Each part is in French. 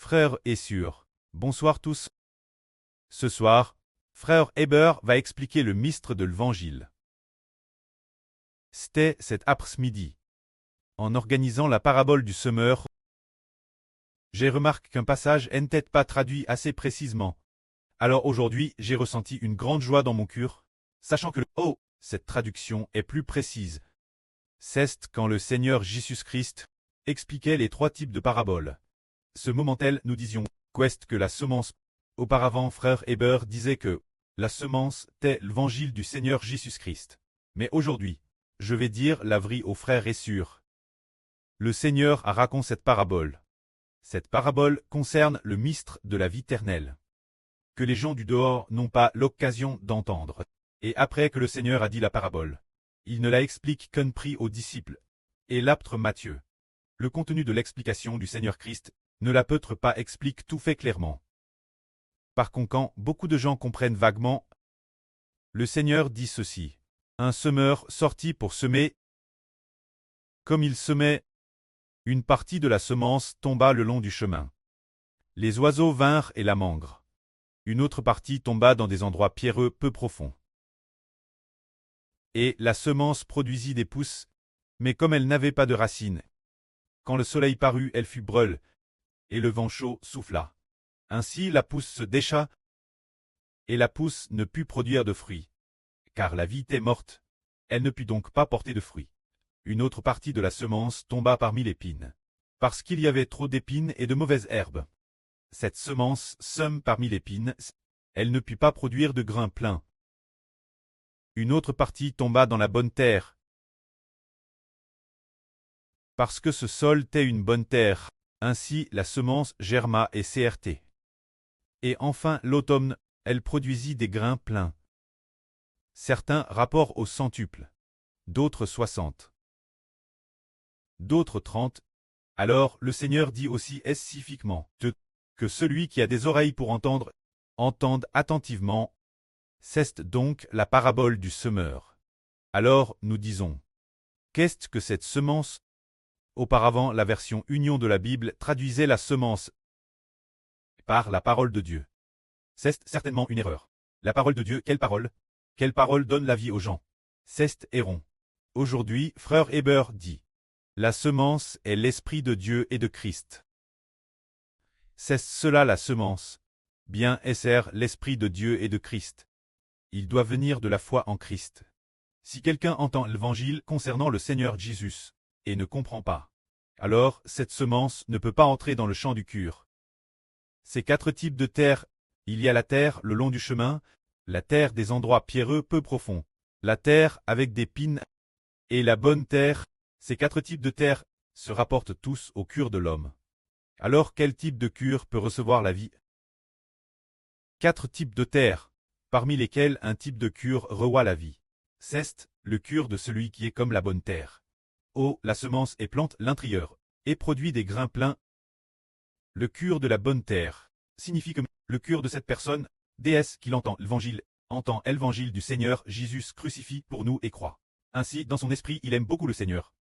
Frères et sœurs, bonsoir tous. Ce soir, frère Heber va expliquer le mystère de l'Évangile. C'était cet après-midi. En organisant la parabole du semeur, j'ai remarqué qu'un passage n'était pas traduit assez précisément. Alors aujourd'hui, j'ai ressenti une grande joie dans mon cœur, sachant que cette traduction est plus précise. C'est quand le Seigneur Jésus-Christ expliquait les trois types de paraboles. Ce moment-là, nous disions que la semence. Auparavant, frère Heber disait que la semence était l'évangile du Seigneur Jésus-Christ. Mais aujourd'hui, je vais dire la vraie aux frères et sœurs. Le Seigneur a raconté cette parabole. Cette parabole concerne le mystère de la vie éternelle, que les gens du dehors n'ont pas l'occasion d'entendre. Et après que le Seigneur a dit la parabole, il ne la explique qu'un prix aux disciples. Et l'apôtre Matthieu. Le contenu de l'explication du Seigneur Christ ne la peut pas explique tout fait clairement. Par conséquent, beaucoup de gens comprennent vaguement. Le Seigneur dit ceci. Un semeur sortit pour semer. Comme il semait, une partie de la semence tomba le long du chemin. Les oiseaux vinrent et la mangèrent. Une autre partie tomba dans des endroits pierreux peu profonds. Et la semence produisit des pousses, mais comme elle n'avait pas de racines, quand le soleil parut, elle fut brûlée, et le vent chaud souffla. Ainsi la pousse se décha, et la pousse ne put produire de fruits, car la vie était morte, elle ne put donc pas porter de fruits. Une autre partie de la semence tomba parmi l'épine, parce qu'il y avait trop d'épines et de mauvaises herbes. Cette semence sème parmi l'épine, elle ne put pas produire de grains pleins. Une autre partie tomba dans la bonne terre, parce que ce sol était une bonne terre, ainsi la semence germa et CRT. Et enfin l'automne, elle produisit des grains pleins. Certains rapportent au centuple, d'autres 60, d'autres 30. Alors le Seigneur dit aussi spécifiquement que celui qui a des oreilles pour entendre, entende attentivement. C'est donc la parabole du semeur. Alors nous disons, qu'est-ce que cette semence? Auparavant, la version Union de la Bible traduisait la semence par la parole de Dieu. C'est certainement une erreur. La parole de Dieu, quelle parole? Quelle parole donne la vie aux gens? C'est erron. Aujourd'hui, frère Heber dit, la semence est l'Esprit de Dieu et de Christ. C'est cela la semence. Bien est l'Esprit de Dieu et de Christ. Il doit venir de la foi en Christ. Si quelqu'un entend l'évangile concernant le Seigneur Jésus, et ne comprend pas, alors cette semence ne peut pas entrer dans le champ du cœur. Ces quatre types de terre, il y a la terre le long du chemin, la terre des endroits pierreux peu profonds, la terre avec des pines, et la bonne terre. Ces quatre types de terre se rapportent tous au cœur de l'homme. Alors quel type de cœur peut recevoir la vie? Quatre types de terre, parmi lesquels un type de cœur reçoit la vie. C'est le cœur de celui qui est comme la bonne terre. La semence est plante l'intérieur, et produit des grains pleins. Le cœur de la bonne terre signifie que le cœur de cette personne, déesse qu'il entend l'évangile du Seigneur Jésus crucifié pour nous et croit. Ainsi, dans son esprit, il aime beaucoup le Seigneur.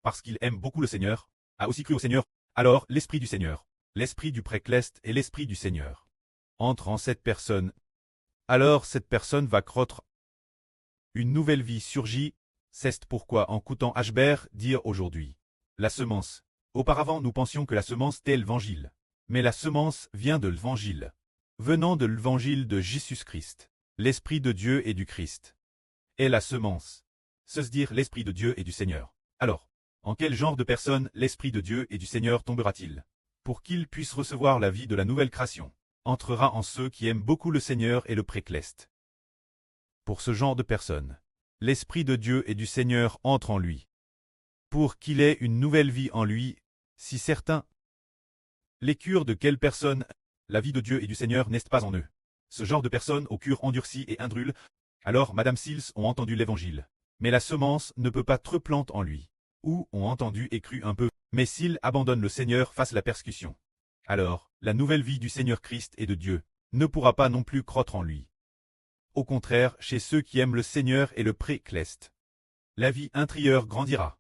Parce qu'il aime beaucoup le Seigneur, a aussi cru au Seigneur, alors l'Esprit du Seigneur, l'Esprit du précleste et l'Esprit du Seigneur entre en cette personne. Alors cette personne va croître. Une nouvelle vie surgit. C'est pourquoi en écoutant Ashbert dire aujourd'hui, la semence. Auparavant nous pensions que la semence était l'évangile. Mais la semence vient de l'évangile. Venant de l'évangile de Jésus-Christ, l'Esprit de Dieu et du Christ. Et la semence. Se dire l'Esprit de Dieu et du Seigneur. Alors, en quel genre de personne l'Esprit de Dieu et du Seigneur tombera-t-il? Pour qu'il puisse recevoir la vie de la nouvelle création, entrera en ceux qui aiment beaucoup le Seigneur et le précleste. Pour ce genre de personne, l'Esprit de Dieu et du Seigneur entre en lui. Pour qu'il ait une nouvelle vie en lui, si certains. Les cœurs de quelle personne? La vie de Dieu et du Seigneur n'est pas en eux. Ce genre de personnes au cœur endurci et indrule. Alors Madame Sils ont entendu l'évangile. Mais la semence ne peut pas trop plante en lui. Ou ont entendu et cru un peu. Mais s'ils abandonnent le Seigneur face à la persécution, alors la nouvelle vie du Seigneur Christ et de Dieu ne pourra pas non plus croître en lui. Au contraire, chez ceux qui aiment le Seigneur et le précleste, la vie intérieure grandira.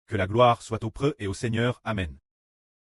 Que la gloire soit auprès et au Seigneur. Amen.